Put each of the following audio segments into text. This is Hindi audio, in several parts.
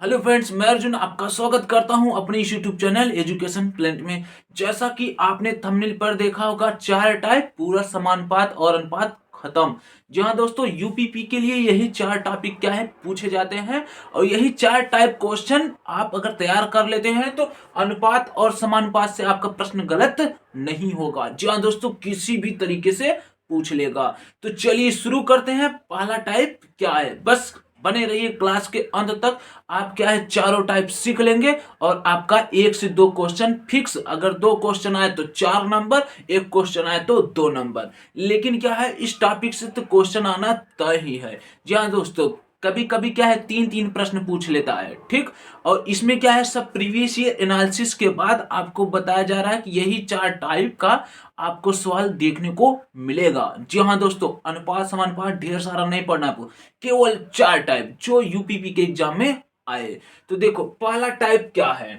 हेलो फ्रेंड्स, मैं अर्जुन आपका स्वागत करता हूं अपने इस यूट्यूब चैनल एजुकेशन प्लेनेट में। जैसा कि आपने थंबनेल पर देखा होगा, चार टाइप, पूरा समानुपात और अनुपात खत्म। जी हाँ दोस्तों, यूपीपी के लिए यही चार टॉपिक क्या है पूछे जाते हैं और यही चार टाइप क्वेश्चन आप अगर तैयार कर लेते हैं तो अनुपात और समानुपात से आपका प्रश्न गलत नहीं होगा। जी हाँ दोस्तों, किसी भी तरीके से पूछ लेगा। तो चलिए शुरू करते हैं। पहला टाइप क्या है, बस बने रहिए क्लास के अंत तक। आप क्या है चारों टाइप सीख लेंगे और आपका एक से दो क्वेश्चन फिक्स। अगर दो क्वेश्चन आए तो 4 नंबर, एक क्वेश्चन आए तो 2 नंबर। लेकिन क्या है, इस टॉपिक से तो क्वेश्चन आना तय ही है। जी हाँ दोस्तों, कभी कभी क्या है 3-3 प्रश्न पूछ लेता है, ठीक। और इसमें क्या है, सब प्रीवियस ईयर एनालिसिस के बाद आपको बताया जा रहा है कि यही चार टाइप का आपको सवाल देखने को मिलेगा। जी हाँ दोस्तों, अनुपात समानुपात ढेर सारा नहीं पढ़ना आपको, केवल चार टाइप जो यूपीपी के एग्जाम में आए। तो देखो पहला टाइप क्या है।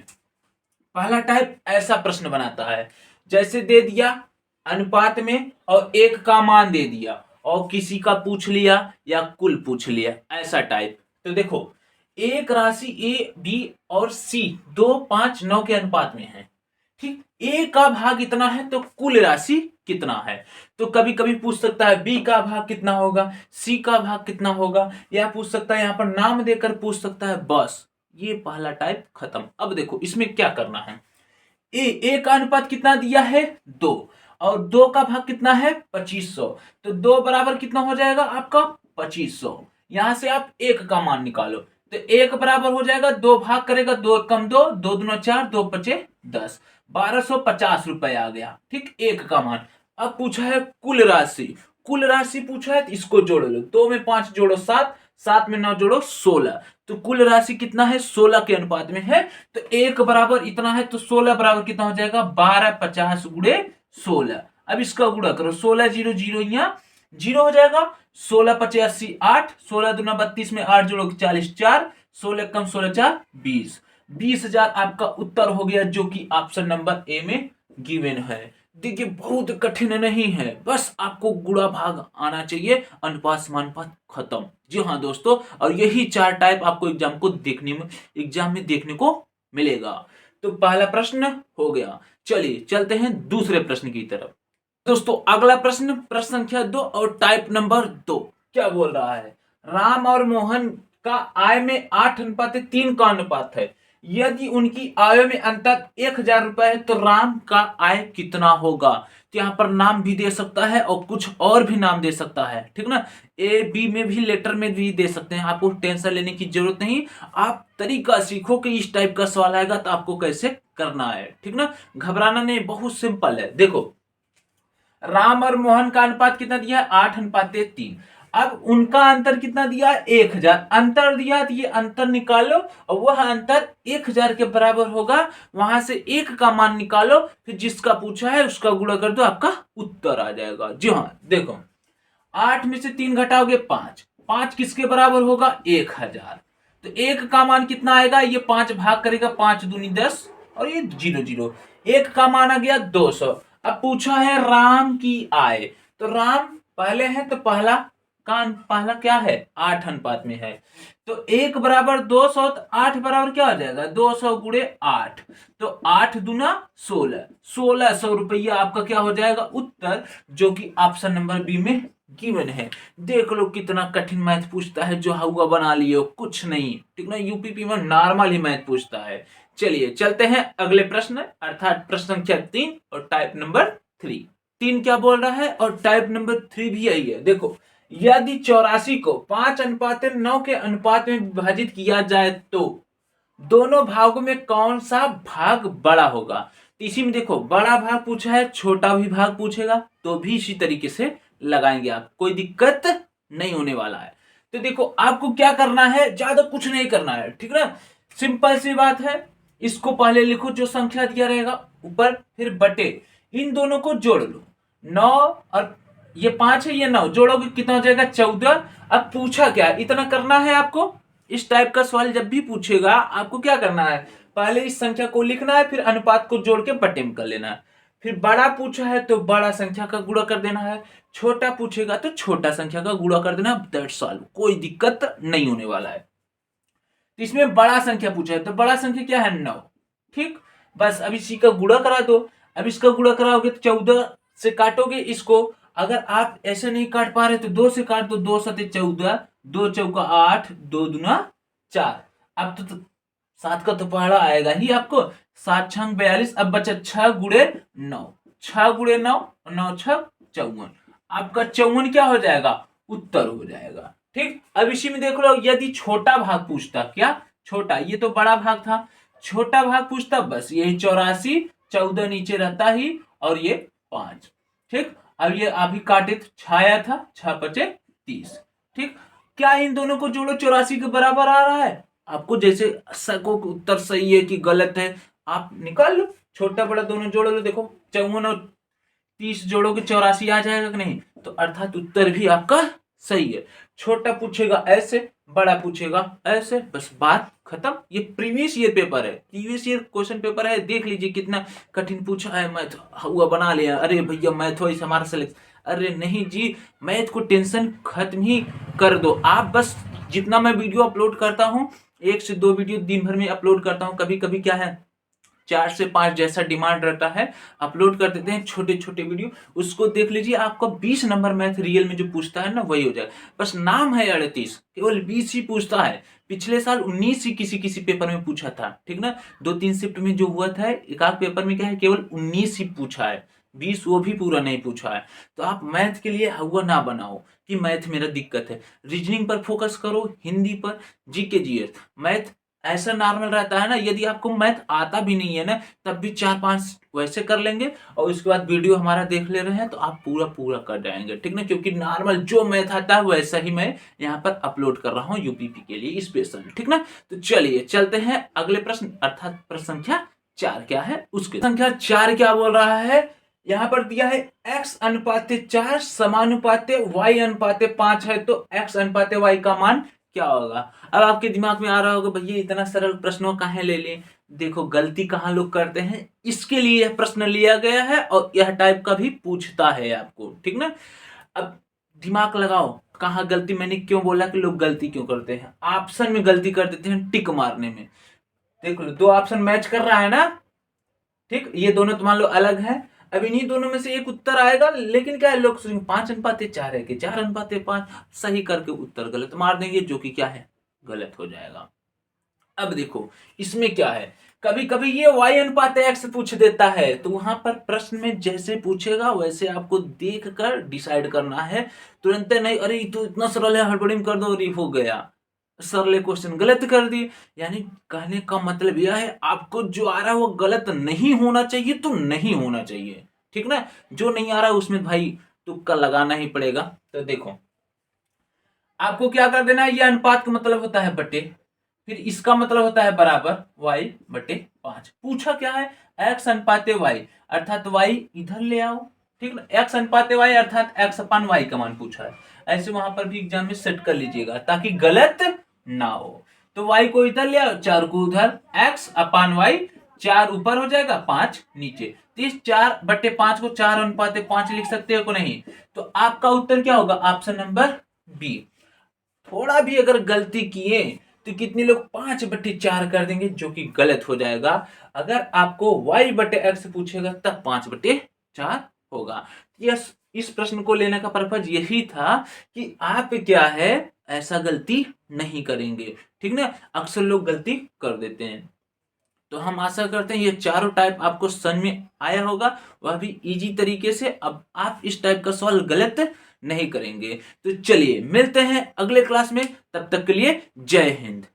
पहला टाइप ऐसा प्रश्न बनाता है जैसे दे दिया अनुपात में और एक का मान दे दिया और किसी का पूछ लिया या कुल पूछ लिया, ऐसा टाइप। तो देखो, एक राशि ए बी और सी 2, 5, 9 के अनुपात में है, ठीक। ए का भाग इतना है तो कुल राशि कितना है। तो कभी कभी पूछ सकता है बी का भाग कितना होगा, सी का भाग कितना होगा, या पूछ सकता है यहां पर नाम देकर पूछ सकता है। बस ये पहला टाइप खत्म। अब देखो इसमें क्या करना है। ए का अनुपात कितना दिया है 2 और 2 का भाग कितना है 2500। तो 2 बराबर कितना हो जाएगा आपका 2500। यहां से आप एक का मान निकालो तो एक बराबर हो जाएगा 2 भाग करेगा 2 कम 2, 2 दूना 4, 2 पचे 10, 1250 रुपए आ गया, ठीक। एक का मान। अब पूछा है कुल राशि। कुल राशि पूछा है तो इसको जोड़ लो, 2 में 5 जोड़ो 7, 7 में 9 जोड़ो 16। तो कुल राशि कितना है 16 के अनुपात में है। तो एक बराबर इतना है तो 16 बराबर कितना हो जाएगा 12, 50 गुणे 16। अब इसका गुणा करो, 16 जीरो जीरो यहाँ जीरो हो जाएगा, 16 पचे 80 8, 16 दूना 32 में 8 जोड़ो 40 4, 16 कम 16 4 20, 20,000 आपका उत्तर हो गया, जो कि ऑप्शन नंबर ए में गिवन है। देखिए बहुत कठिन नहीं है, बस आपको गुणा भाग आना चाहिए, अनुपात समानुपात खत्म। जी हाँ दोस्तों, और यही चार टाइप आपको एग्जाम में देखने को मिलेगा। तो पहला प्रश्न हो गया। चलिए चलते हैं दूसरे प्रश्न की तरफ। दोस्तों अगला प्रश्न, प्रश्न संख्या 2 और टाइप नंबर 2 क्या बोल रहा है। राम और मोहन का आय में 8:3 का अनुपात है। यदि उनकी आय में अंतर 1,000 रुपए है तो राम का आय कितना होगा। तो यहाँ पर नाम भी दे सकता है और कुछ और भी नाम दे सकता है, ठीक ना। ए बी में भी, लेटर में भी दे सकते हैं, आपको टेंशन लेने की जरूरत नहीं। आप तरीका सीखो कि इस टाइप का सवाल आएगा तो आपको कैसे करना है, ठीक ना। घबराना नहीं, बहुत सिंपल है। देखो राम और मोहन का अनुपात कितना दिया है 8:3। अब उनका अंतर कितना दिया है 1,000 अंतर दिया, तो ये अंतर निकालो और वह अंतर 1,000 के बराबर होगा। वहां से एक का मान निकालो, फिर जिसका पूछा है उसका गुणा कर दो, आपका उत्तर आ जाएगा। जी हाँ देखो, 8 में से 3 घटाओगे 5, 5 किसके बराबर होगा 1,000। तो एक का मान कितना आएगा, ये 5 भाग करेगा, 5 दूनी 10 और ये 0 0, एक का मान आ गया 200। अब पूछा है राम की आय, तो राम पहले है तो पहला क्या है 8 अनुपात में है। तो 1 बराबर 200, तो 8 बराबर क्या हो जाएगा 200 गुणे 8, तो 8 दूना 16, 1600 रुपया आपका क्या हो जाएगा उत्तर, जो कि ऑप्शन नंबर बी में गिवन है। देख लो कितना कठिन मैथ पूछता है, जो हुआ बना लियो कुछ नहीं, ठीक ना। यूपीपी में नॉर्मल ही मैथ पूछता है। चलिए चलते हैं अगले प्रश्न, अर्थात प्रश्न संख्या 3 और टाइप नंबर 3। 3 क्या बोल रहा है और टाइप नंबर 3 भी यही है। देखो, यदि 84 को 5:9 के अनुपात में विभाजित किया जाए तो दोनों भागों में कौन सा भाग बड़ा होगा। तो इसी में देखो बड़ा भाग पूछा है, छोटा भी भाग पूछेगा तो भी इसी तरीके से लगाएंगे आप, कोई दिक्कत नहीं होने वाला है। तो देखो आपको क्या करना है, ज्यादा कुछ नहीं करना है, ठीक ना। सिंपल सी बात है, इसको पहले लिखो जो संख्या दिया रहेगा ऊपर, फिर बटे इन दोनों को जोड़ लो, 9 और ये 5 है, ये 9 जोड़ोगे कितना हो जाएगा 14। अब पूछा क्या, इतना करना है आपको। इस टाइप का सवाल जब भी पूछेगा आपको क्या करना है, पहले इस संख्या को लिखना है, फिर अनुपात को जोड़ के बटे में कर लेना है। फिर बड़ा पूछा है तो बड़ा संख्या का गुणा कर देना है, छोटा पूछेगा तो छोटा संख्या का गुणा कर देना। दैट्स ऑल, कोई दिक्कत नहीं होने वाला है। तो इसमें बड़ा संख्या पूछा है, तो बड़ा संख्या क्या है 9। ठीक, बस अब इसी का गुणा करा दो। अब इसका गुणा कराओगे तो 14 से काटोगे इसको। अगर आप ऐसे नहीं काट पा रहे तो 2 से काट दो। 2 सते 14, 2 चौका 8, 2 दूना 4। अब तो 7 का तो पहाड़ा आएगा ही आपको। 7 छंग 42। अब बचा 6 गुणे 9, 6 गुणे 9, 9 छक 54। आपका 54 क्या हो जाएगा, उत्तर हो जाएगा। ठीक, अब इसी में देख लो, यदि छोटा भाग पूछता, क्या छोटा, ये तो बड़ा भाग था, छोटा भाग पूछता, बस यही 84, 14 नीचे रहता ही, और ये 5। ठीक, अब ये अभी काटे तो छाया था, 6 बचे 30। ठीक, क्या इन दोनों को जोड़ो 84 के बराबर आ रहा है। आपको जैसे को उत्तर सही है कि गलत है आप निकाल लो, छोटा बड़ा दोनों जोड़ लो। देखो 54 और 30 जोड़ोगे 84 आ जाएगा कि नहीं, तो अर्थात उत्तर भी आपका सही है। छोटा पूछेगा ऐसे, बड़ा पूछेगा ऐसे, बस बात खत्म। ये प्रीवियस ईयर पेपर है, प्रीवियस ईयर क्वेश्चन पेपर है। देख लीजिए कितना कठिन पूछा है। मैथ हुआ बना लिया, अरे भैया मैथ हो इस हमारा सिलेक्शन, अरे नहीं जी, मैथ को टेंशन खत्म ही कर दो आप। बस जितना मैं वीडियो अपलोड करता हूँ, 1 से 2 वीडियो दिन भर में अपलोड करता हूँ। कभी कभी क्या है 4 से 5 जैसा डिमांड रहता है, अपलोड कर देते हैं छोटे छोटे वीडियो, उसको देख लीजिए। आपको 20 नंबर मैथ रियल में जो पूछता है ना वही हो जाएगा। बस नाम है 38, केवल 20 ही पूछता है। पिछले साल 19 ही किसी किसी पेपर में पूछा था, ठीक ना। 2-3 शिफ्ट में जो हुआ था, एक आध पेपर में क्या है केवल 19 ही पूछा है, 20 वो भी पूरा नहीं पूछा है। तो आप मैथ के लिए हुआ ना बनाओ कि मैथ मेरा दिक्कत है। रीजनिंग पर फोकस करो, हिंदी पर, जीके जीएस। मैथ ऐसा नॉर्मल रहता है ना, यदि आपको मैथ आता भी नहीं है ना, तब भी 4-5 वैसे कर लेंगे, और उसके बाद वीडियो हमारा देख ले रहे हैं तो आप पूरा पूरा कर जाएंगे, ठीक ना। क्योंकि नॉर्मल जो मैथ आता है वैसा ही मैं यहाँ पर अपलोड कर रहा हूँ यूपीपी के लिए स्पेशल, ठीक ना। तो चलिए चलते हैं अगले प्रश्न, अर्थात प्रश्न संख्या 4 क्या है उसके। संख्या 4 क्या बोल रहा है, यहाँ पर दिया है x अनुपाते 4 समानुपाते y अनुपाते 5 है, तो x अनुपाते y का मान क्या होगा। अब आपके दिमाग में आ रहा होगा भैया इतना सरल प्रश्नों काहे ले लिए। देखो गलती कहाँ लोग करते हैं, इसके लिए यह प्रश्न लिया गया है और यह टाइप का भी पूछता है आपको, ठीक ना। अब दिमाग लगाओ कहाँ गलती, मैंने क्यों बोला कि लोग गलती क्यों करते हैं। ऑप्शन में गलती कर देते हैं टिक मारने में। देख लो 2 ऑप्शन मैच कर रहा है ना, ठीक, ये दोनों तो मान लो अलग है। अब इन्हीं दोनों में से एक उत्तर आएगा, लेकिन क्या है लोग 5 अनुपाते 4 है कि 4 अनुपाते 5, सही करके उत्तर गलत मार देंगे, जो कि क्या है गलत हो जाएगा। अब देखो इसमें क्या है, कभी कभी ये y अनुपात x पूछ देता है, तो वहां पर प्रश्न में जैसे पूछेगा वैसे आपको देख कर डिसाइड करना है। तुरंत नहीं अरे तो इतना सरल है हड़बड़ी में कर दो, अरे हो गया सरल क्वेश्चन गलत कर दिए। यानी कहने का मतलब यह है आपको जो आ रहा है वो गलत नहीं होना चाहिए, तो नहीं होना चाहिए, ठीक ना। जो नहीं आ रहा है उसमें भाई तुक्का लगाना ही पड़ेगा। तो देखो आपको क्या कर देना है, ये अनुपात का मतलब होता है बटे, फिर इसका मतलब होता है बराबर y बटे 5। पूछा क्या है x अनुपाते y, अर्थात y इधर ले आओ, ठीक ना। x अनुपाते y अर्थात x अपान y का मान पूछा है, ऐसे वहां पर भी एग्जाम में सेट कर लीजिएगा ताकि गलत ना हो। तो y को इधर ले आओ, 4 को उधर, x अपान y, 4 ऊपर हो जाएगा 5 नीचे। तो इस 4 बटे 5 को 4 अनुपाते 5 लिख सकते हो को नहीं, तो आपका उत्तर क्या होगा, ऑप्शन नंबर बी। थोड़ा भी अगर गलती किए तो कितने लोग 5 बटे 4 कर देंगे, जो कि गलत हो जाएगा। अगर आपको y बटे x पूछेगा तब 5 बटे 4 होगा। यस, इस प्रश्न को लेने का पर्पज यही था कि आप क्या है ऐसा गलती नहीं करेंगे, ठीक ना। अक्सर लोग गलती कर देते हैं। तो हम आशा करते हैं ये चारों टाइप आपको समझ में आया होगा, वह भी इजी तरीके से। अब आप इस टाइप का सवाल गलत नहीं करेंगे। तो चलिए मिलते हैं अगले क्लास में, तब तक के लिए जय हिंद।